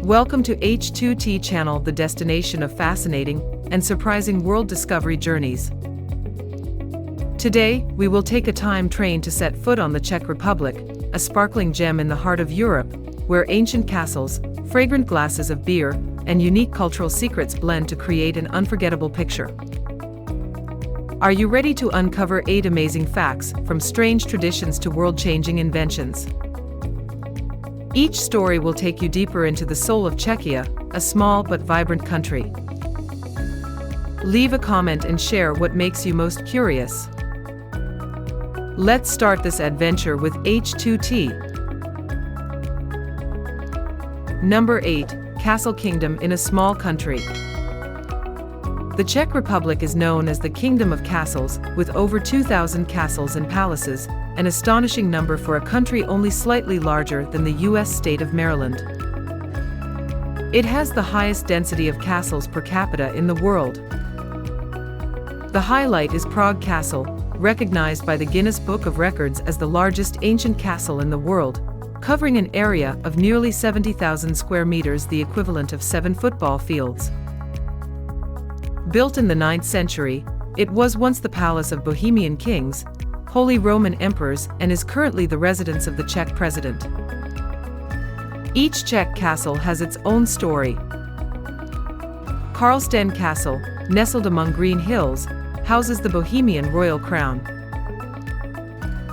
Welcome to H2T channel, the destination of fascinating and surprising world discovery journeys. Today, we will take a time train to set foot on the Czech Republic, a sparkling gem in the heart of Europe, where ancient castles, fragrant glasses of beer, and unique cultural secrets blend to create an unforgettable picture. Are you ready to uncover 8 amazing facts, from strange traditions to world-changing inventions? Each story will take you deeper into the soul of Czechia, a small but vibrant country. Leave a comment and share what makes you most curious. Let's start this adventure with H2T. Number 8. Castle Kingdom in a small country. The Czech Republic is known as the Kingdom of Castles, with over 2,000 castles and palaces, an astonishing number for a country only slightly larger than the U.S. state of Maryland. It has the highest density of castles per capita in the world. The highlight is Prague Castle, recognized by the Guinness Book of Records as the largest ancient castle in the world, covering an area of nearly 70,000 square meters, the equivalent of 7 football fields. Built in the 9th century, it was once the palace of Bohemian kings, Holy Roman emperors, and is currently the residence of the Czech president. Each Czech castle has its own story. Karlsten Castle, nestled among green hills, houses the Bohemian royal crown.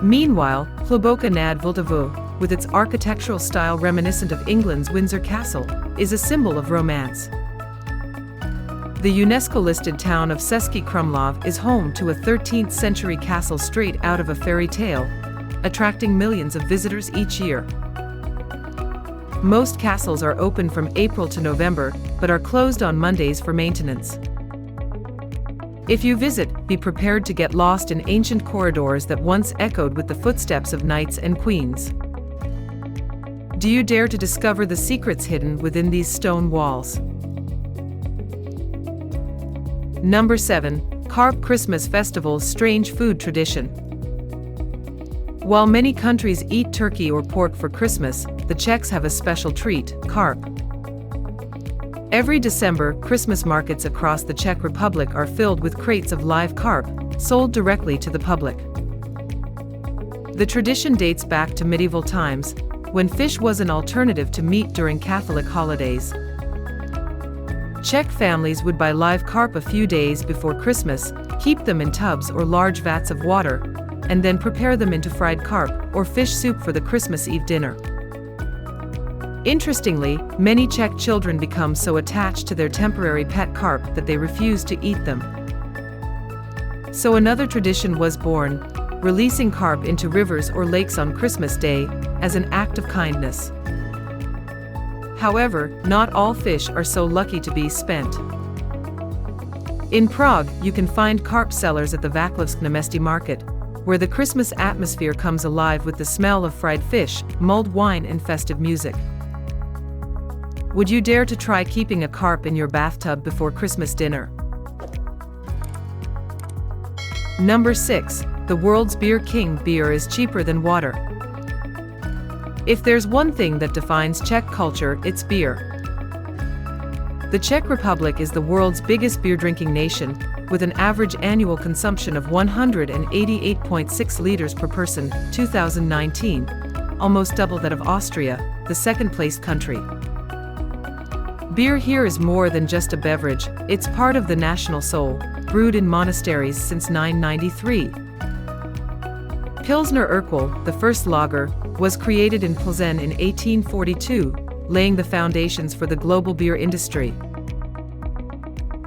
Meanwhile, Hluboká nad Vltavou, with its architectural style reminiscent of England's Windsor Castle, is a symbol of romance. The UNESCO-listed town of Český Krumlov is home to a 13th-century castle straight out of a fairy tale, attracting millions of visitors each year. Most castles are open from April to November, but are closed on Mondays for maintenance. If you visit, be prepared to get lost in ancient corridors that once echoed with the footsteps of knights and queens. Do you dare to discover the secrets hidden within these stone walls? Number 7. Carp Christmas Festival's strange food tradition. While many countries eat turkey or pork for Christmas, the Czechs have a special treat: carp. Every December, Christmas markets across the Czech Republic are filled with crates of live carp, sold directly to the public. The tradition dates back to medieval times, when fish was an alternative to meat during Catholic holidays. Czech families would buy live carp a few days before Christmas, keep them in tubs or large vats of water, and then prepare them into fried carp or fish soup for the Christmas Eve dinner. Interestingly, many Czech children become so attached to their temporary pet carp that they refuse to eat them. So another tradition was born, releasing carp into rivers or lakes on Christmas Day, as an act of kindness. However, not all fish are so lucky to be spent. In Prague, you can find carp sellers at the Václavské náměstí market, where the Christmas atmosphere comes alive with the smell of fried fish, mulled wine, and festive music. Would you dare to try keeping a carp in your bathtub before Christmas dinner? Number 6. The world's beer king. Beer is cheaper than water. If there's one thing that defines Czech culture, it's beer. The Czech Republic is the world's biggest beer-drinking nation, with an average annual consumption of 188.6 liters per person, 2019, almost double that of Austria, the second-placed country. Beer here is more than just a beverage, it's part of the national soul, brewed in monasteries since 993. Pilsner Urquell, the first lager, was created in Plzeň in 1842, laying the foundations for the global beer industry.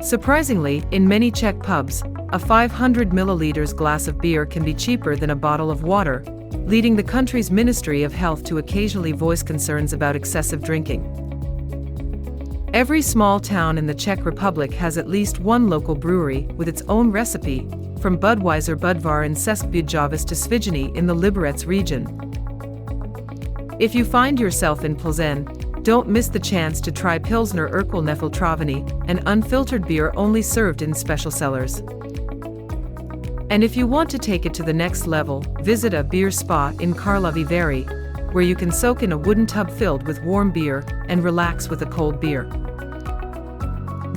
Surprisingly, in many Czech pubs, a 500 milliliters glass of beer can be cheaper than a bottle of water, leading the country's Ministry of Health to occasionally voice concerns about excessive drinking. Every small town in the Czech Republic has at least one local brewery with its own recipe, from Budweiser Budvar in Český Budějovice to Svížany in the Liberec region. If you find yourself in Plzeň, don't miss the chance to try Pilsner Urquell Nefiltrovaný, an unfiltered beer only served in special cellars. And if you want to take it to the next level, visit a beer spa in Karlovy Vary, where you can soak in a wooden tub filled with warm beer and relax with a cold beer.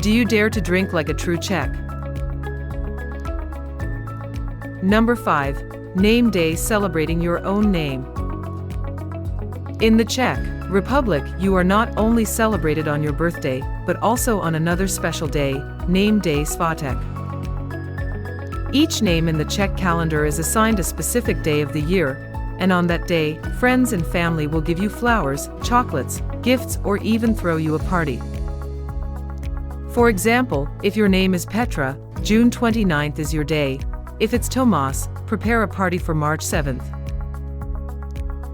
Do you dare to drink like a true Czech? Number 5. Name Day, celebrating your own name. In the Czech Republic, you are not only celebrated on your birthday, but also on another special day, Name Day Svátek. Each name in the Czech calendar is assigned a specific day of the year, and on that day, friends and family will give you flowers, chocolates, gifts, or even throw you a party. For example, if your name is Petra, June 29th is your day. If it's Tomas, prepare a party for March 7th.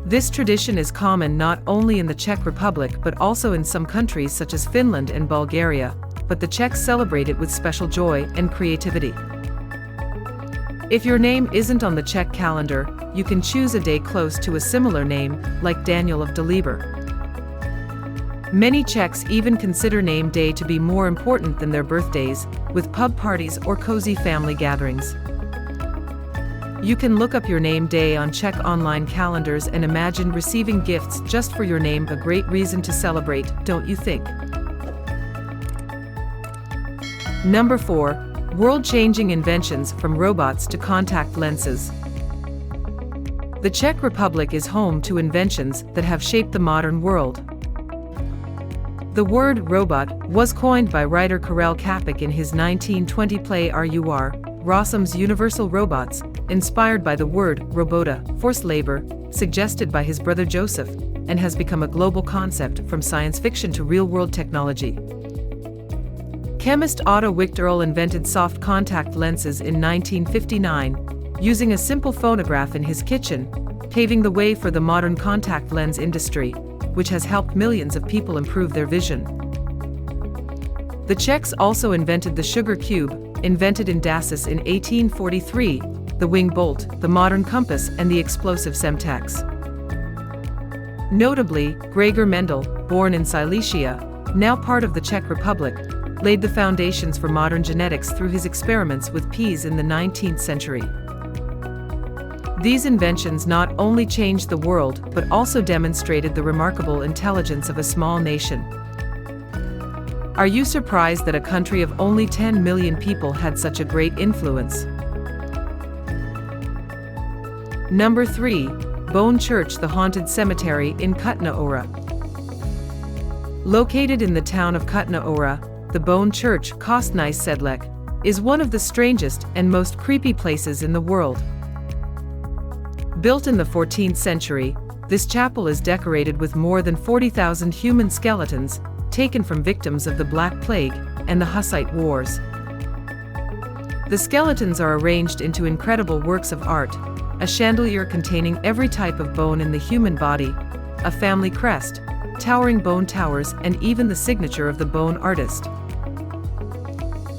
This tradition is common not only in the Czech Republic but also in some countries such as Finland and Bulgaria, but the Czechs celebrate it with special joy and creativity. If your name isn't on the Czech calendar, you can choose a day close to a similar name, like Daniel of Deliber. Many Czechs even consider Name Day to be more important than their birthdays, with pub parties or cozy family gatherings. You can look up your name day on Czech online calendars and imagine receiving gifts just for your name. A great reason to celebrate, don't you think? Number 4. World-changing inventions, from robots to contact lenses. The Czech Republic is home to inventions that have shaped the modern world. The word robot was coined by writer Karel Čapek in his 1920 play R.U.R. Rossum's Universal Robots, inspired by the word robota, forced labor, suggested by his brother Joseph, and has become a global concept from science fiction to real-world technology. Chemist Otto Wichterl invented soft contact lenses in 1959, using a simple phonograph in his kitchen, paving the way for the modern contact lens industry, which has helped millions of people improve their vision. The Czechs also invented the sugar cube, invented in Dacis in 1843, the wing bolt, the modern compass, and the explosive Semtex. Notably, Gregor Mendel, born in Silesia, now part of the Czech Republic, laid the foundations for modern genetics through his experiments with peas in the 19th century. These inventions not only changed the world but also demonstrated the remarkable intelligence of a small nation. Are you surprised that a country of only 10 million people had such a great influence? Number 3. Bone Church, the haunted cemetery in Kutná Hora. Located in the town of Kutná Hora, the Bone Church, Kostný Sedlec, is one of the strangest and most creepy places in the world. Built in the 14th century, this chapel is decorated with more than 40,000 human skeletons, taken from victims of the Black Plague and the Hussite Wars. The skeletons are arranged into incredible works of art: a chandelier containing every type of bone in the human body, a family crest, towering bone towers, and even the signature of the bone artist.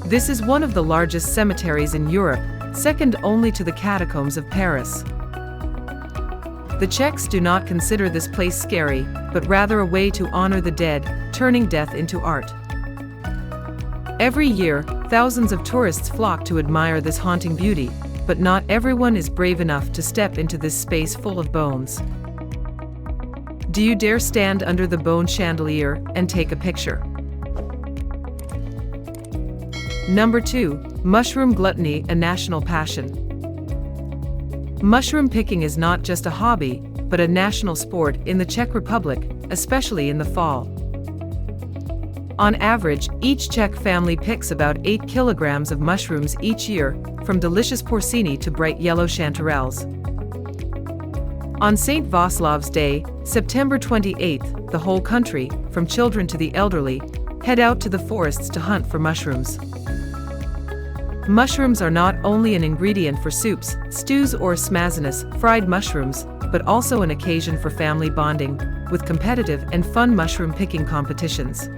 This is one of the largest cemeteries in Europe, second only to the catacombs of Paris. The Czechs do not consider this place scary, but rather a way to honor the dead, turning death into art. Every year, thousands of tourists flock to admire this haunting beauty, but not everyone is brave enough to step into this space full of bones. Do you dare stand under the bone chandelier and take a picture? Number 2. Mushroom gluttony, a national passion. Mushroom picking is not just a hobby, but a national sport in the Czech Republic, especially in the fall. On average, each Czech family picks about 8 kilograms of mushrooms each year, from delicious porcini to bright yellow chanterelles. On St. Václav's Day, September 28th, the whole country, from children to the elderly, head out to the forests to hunt for mushrooms. Mushrooms are not only an ingredient for soups, stews, or smazinus, fried mushrooms, but also an occasion for family bonding, with competitive and fun mushroom picking competitions.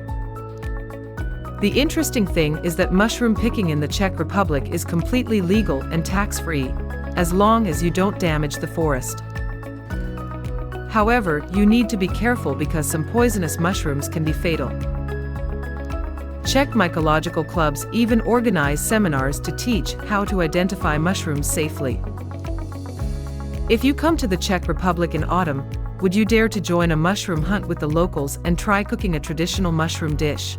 The interesting thing is that mushroom picking in the Czech Republic is completely legal and tax-free, as long as you don't damage the forest. However, you need to be careful because some poisonous mushrooms can be fatal. Czech mycological clubs even organize seminars to teach how to identify mushrooms safely. If you come to the Czech Republic in autumn, Would you dare to join a mushroom hunt with the locals and try cooking a traditional mushroom dish?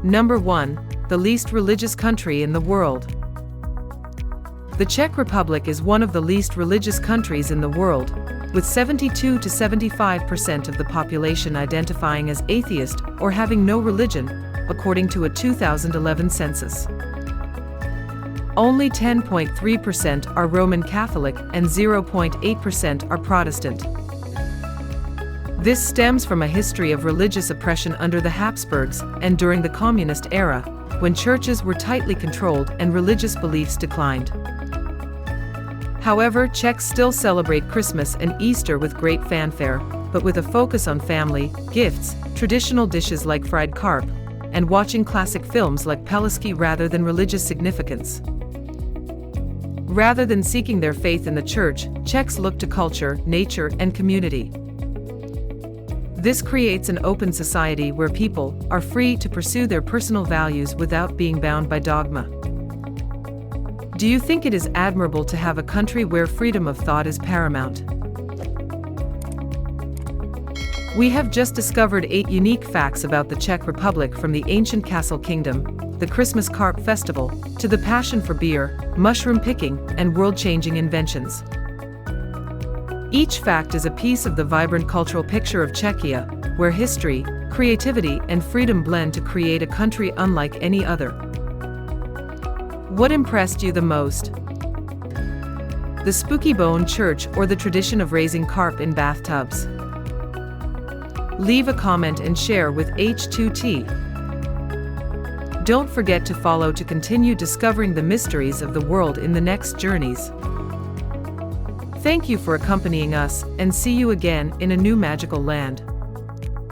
Number 1. The least religious country in the world. The Czech Republic is one of the least religious countries in the world, with 72 to 75% of the population identifying as atheist or having no religion, according to a 2011 census. Only 10.3% are Roman Catholic and 0.8% are Protestant. This stems from a history of religious oppression under the Habsburgs and during the Communist era, when churches were tightly controlled and religious beliefs declined. However, Czechs still celebrate Christmas and Easter with great fanfare, but with a focus on family, gifts, traditional dishes like fried carp, and watching classic films like Pelisky rather than religious significance. Rather than seeking their faith in the church, Czechs look to culture, nature, and community. This creates an open society where people are free to pursue their personal values without being bound by dogma. Do you think it is admirable to have a country where freedom of thought is paramount? We have just discovered 8 unique facts about the Czech Republic, from the ancient castle kingdom, the Christmas carp festival, to the passion for beer, mushroom picking, and world-changing inventions. Each fact is a piece of the vibrant cultural picture of Czechia, where history, creativity, and freedom blend to create a country unlike any other. What impressed you the most? The spooky bone church or the tradition of raising carp in bathtubs? Leave a comment and share with H2T. Don't forget to follow to continue discovering the mysteries of the world in the next journeys. Thank you for accompanying us, and see you again in a new magical land.